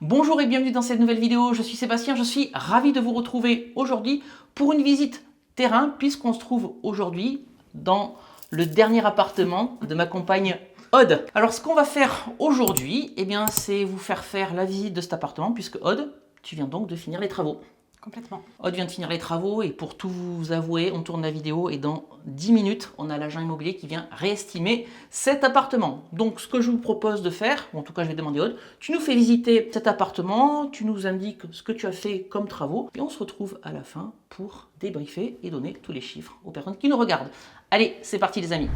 Bonjour et bienvenue dans cette nouvelle vidéo, je suis Sébastien, je suis ravi de vous retrouver aujourd'hui pour une visite terrain puisqu'on se trouve aujourd'hui dans le dernier appartement de ma compagne Aude. Alors ce qu'on va faire aujourd'hui, c'est vous faire la visite de cet appartement puisque Aude, tu viens donc de finir les travaux. Complètement. Aude vient de finir les travaux et pour tout vous avouer, on tourne la vidéo et dans 10 minutes, on a l'agent immobilier qui vient réestimer cet appartement. Donc ce que je vous propose de faire, ou en tout cas je vais demander à Aude, tu nous fais visiter cet appartement, tu nous indiques ce que tu as fait comme travaux et on se retrouve à la fin pour débriefer et donner tous les chiffres aux personnes qui nous regardent. Allez, c'est parti les amis.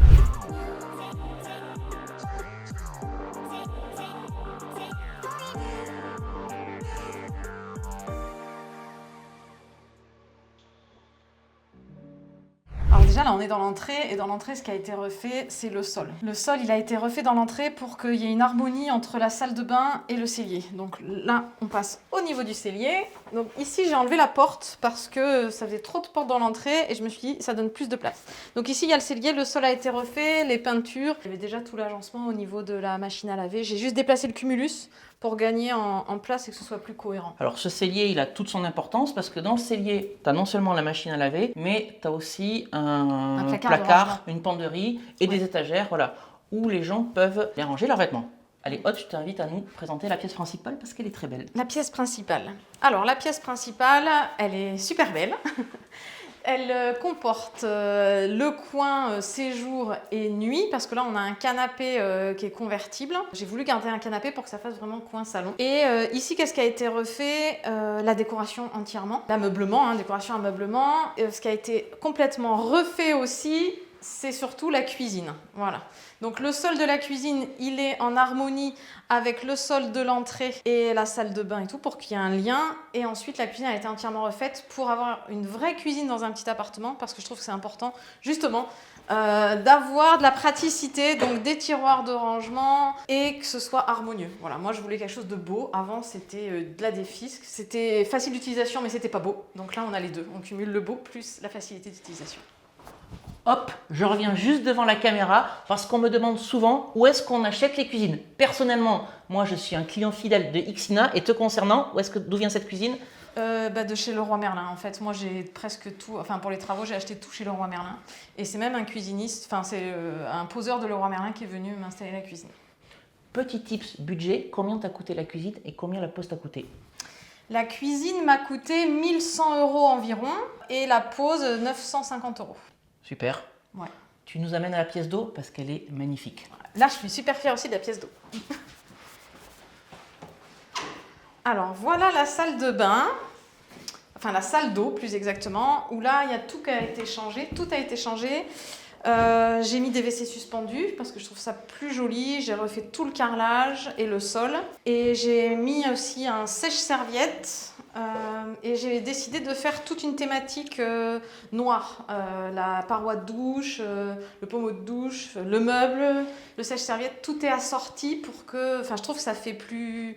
Alors déjà là on est dans l'entrée et dans l'entrée ce qui a été refait c'est le sol. Le sol il a été refait dans l'entrée pour qu'il y ait une harmonie entre la salle de bain et le cellier. Donc là on passe au niveau du cellier. Donc ici j'ai enlevé la porte parce que ça faisait trop de portes dans l'entrée et je me suis dit ça donne plus de place. Donc ici il y a le cellier, le sol a été refait, les peintures. Il y avait déjà tout l'agencement au niveau de la machine à laver. J'ai juste déplacé le cumulus pour gagner en place et que ce soit plus cohérent. Alors ce cellier, il a toute son importance parce que dans le cellier, tu as non seulement la machine à laver, mais tu as aussi un placard, une penderie et des étagères voilà, où les gens peuvent les ranger leurs vêtements. Allez, Aude, je t'invite à nous présenter la pièce principale parce qu'elle est très belle. La pièce principale. Alors la pièce principale, elle est super belle. Elle comporte le coin séjour et nuit, parce que là on a un canapé qui est convertible. J'ai voulu garder un canapé pour que ça fasse vraiment coin salon. Et ici, qu'est-ce qui a été refait? La décoration entièrement. L'ameublement, décoration ameublement. Ce qui a été complètement refait aussi, c'est surtout la cuisine. Voilà. Donc le sol de la cuisine, il est en harmonie avec le sol de l'entrée et la salle de bain et tout pour qu'il y ait un lien. Et ensuite, la cuisine a été entièrement refaite pour avoir une vraie cuisine dans un petit appartement parce que je trouve que c'est important justement d'avoir de la praticité, donc des tiroirs de rangement et que ce soit harmonieux. Voilà, moi je voulais quelque chose de beau. Avant c'était de la défisque, c'était facile d'utilisation mais c'était pas beau. Donc là on a les deux, on cumule le beau plus la facilité d'utilisation. Hop, je reviens juste devant la caméra parce qu'on me demande souvent où est-ce qu'on achète les cuisines. Personnellement, moi je suis un client fidèle de Ixina et te concernant, d'où vient cette cuisine? De chez Leroy Merlin en fait. Moi j'ai presque tout, enfin pour les travaux j'ai acheté tout chez Leroy Merlin. Et c'est même un cuisiniste, enfin c'est un poseur de Leroy Merlin qui est venu m'installer la cuisine. Petit tips budget, combien t'a coûté la cuisine et combien la pose t'a coûté? La cuisine m'a coûté 1 100 € environ et la pose 950 €. Super. Ouais. Tu nous amènes à la pièce d'eau parce qu'elle est magnifique. Là, je suis super fière aussi de la pièce d'eau. Alors, voilà la salle de bain. Enfin, la salle d'eau, plus exactement. Où là, il y a tout qui a été changé. Tout a été changé. J'ai mis des WC suspendus parce que je trouve ça plus joli. J'ai refait tout le carrelage et le sol. Et j'ai mis aussi un sèche-serviette. Et j'ai décidé de faire toute une thématique noire. La paroi de douche, le pommeau de douche, le meuble, le sèche-serviette. Tout est assorti pour que... Enfin, je trouve que ça fait plus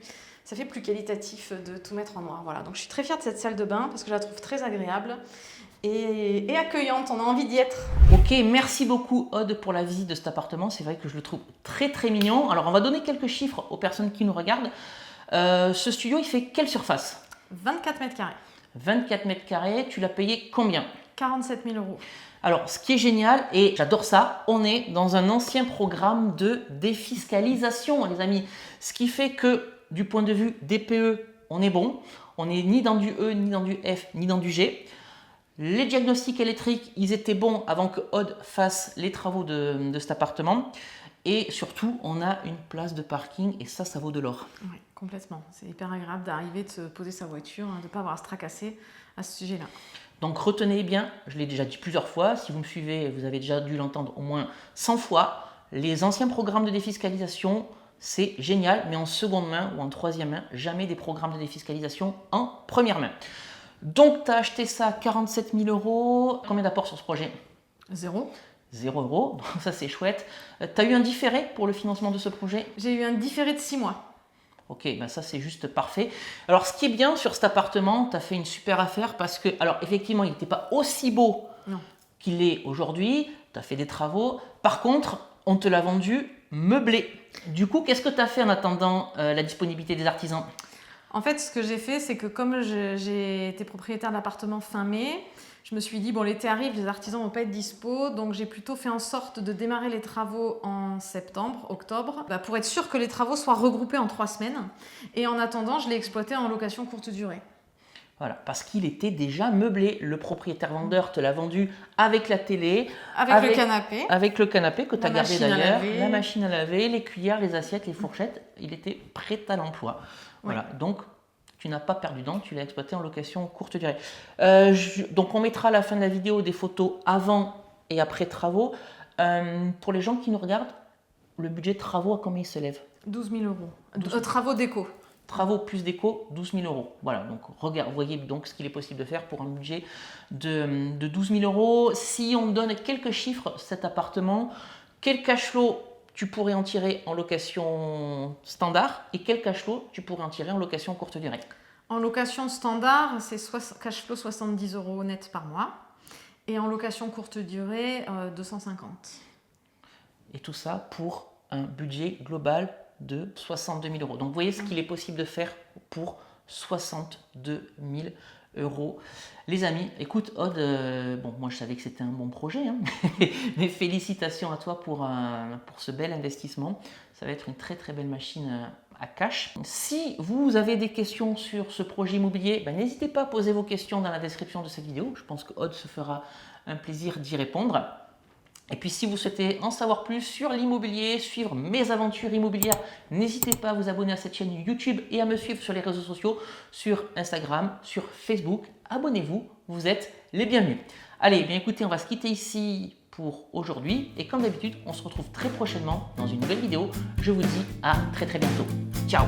qualitatif de tout mettre en noir. Voilà. Donc je suis très fière de cette salle de bain parce que je la trouve très agréable. Et accueillante, on a envie d'y être. Ok, merci beaucoup Aude pour la visite de cet appartement, c'est vrai que je le trouve très très mignon. Alors on va donner quelques chiffres aux personnes qui nous regardent. Ce studio, il fait quelle surface? 24 mètres carrés. 24 mètres carrés, tu l'as payé combien? 47 000 €. Alors ce qui est génial, et j'adore ça, on est dans un ancien programme de défiscalisation les amis. Ce qui fait que du point de vue DPE, on est bon. On n'est ni dans du E, ni dans du F, ni dans du G. Les diagnostics électriques, ils étaient bons avant que Aude fasse les travaux de cet appartement. Et surtout, on a une place de parking et ça vaut de l'or. Oui, complètement. C'est hyper agréable d'arriver, de se poser sa voiture, de ne pas avoir à se tracasser à ce sujet-là. Donc retenez bien, je l'ai déjà dit plusieurs fois, si vous me suivez, vous avez déjà dû l'entendre au moins 100 fois, les anciens programmes de défiscalisation, c'est génial, mais en seconde main ou en troisième main, jamais des programmes de défiscalisation en première main. Donc, tu as acheté ça 47 000 €. Combien d'apport sur ce projet? 0. 0 €, donc ça c'est chouette. Tu as eu un différé pour le financement de ce projet? J'ai eu un différé de 6 mois. Ok, ben ça c'est juste parfait. Alors, ce qui est bien sur cet appartement, tu as fait une super affaire parce que, alors effectivement, il n'était pas aussi beau qu'il est aujourd'hui. Tu as fait des travaux. Par contre, on te l'a vendu meublé. Du coup, qu'est-ce que tu as fait en attendant la disponibilité des artisans? En fait, ce que j'ai fait, c'est que comme j'ai été propriétaire d'appartement fin mai, je me suis dit, bon, l'été arrive, les artisans vont pas être dispo, donc j'ai plutôt fait en sorte de démarrer les travaux en septembre, octobre, pour être sûr que les travaux soient regroupés en 3 semaines. Et en attendant, je l'ai exploité en location courte durée. Voilà, parce qu'il était déjà meublé. Le propriétaire vendeur te l'a vendu avec la télé, Avec le canapé. Avec le canapé que tu as gardé d'ailleurs, la la machine à laver, les cuillères, les assiettes, les fourchettes. Il était prêt à l'emploi. Voilà, donc tu n'as pas perdu temps, tu l'as exploité en location courte durée. Donc on mettra à la fin de la vidéo des photos avant et après travaux. Pour les gens qui nous regardent, le budget de travaux, à combien il se lève? 12 000 euros. Travaux déco. Travaux plus déco, 12 000 euros. Voilà, donc voyez donc ce qu'il est possible de faire pour un budget de 12 000 euros. Si on donne quelques chiffres, cet appartement, quel cash flow tu pourrais en tirer en location standard et quel cash flow tu pourrais en tirer en location courte durée? En location standard, c'est cash flow 70 euros net par mois. Et en location courte durée, 250. Et tout ça pour un budget global de 62 000 euros. Donc vous voyez ce qu'il est possible de faire pour 62 000 euros. Les amis, écoute Aude, bon moi je savais que c'était un bon projet, hein, mais félicitations à toi pour ce bel investissement. Ça va être une très très belle machine à cash. Si vous avez des questions sur ce projet immobilier, n'hésitez pas à poser vos questions dans la description de cette vidéo. Je pense que Aude se fera un plaisir d'y répondre. Et puis si vous souhaitez en savoir plus sur l'immobilier, suivre mes aventures immobilières, n'hésitez pas à vous abonner à cette chaîne YouTube et à me suivre sur les réseaux sociaux, sur Instagram, sur Facebook. Abonnez-vous, vous êtes les bienvenus. Allez, bien écoutez, on va se quitter ici pour aujourd'hui. Et comme d'habitude, on se retrouve très prochainement dans une nouvelle vidéo. Je vous dis à très très bientôt. Ciao!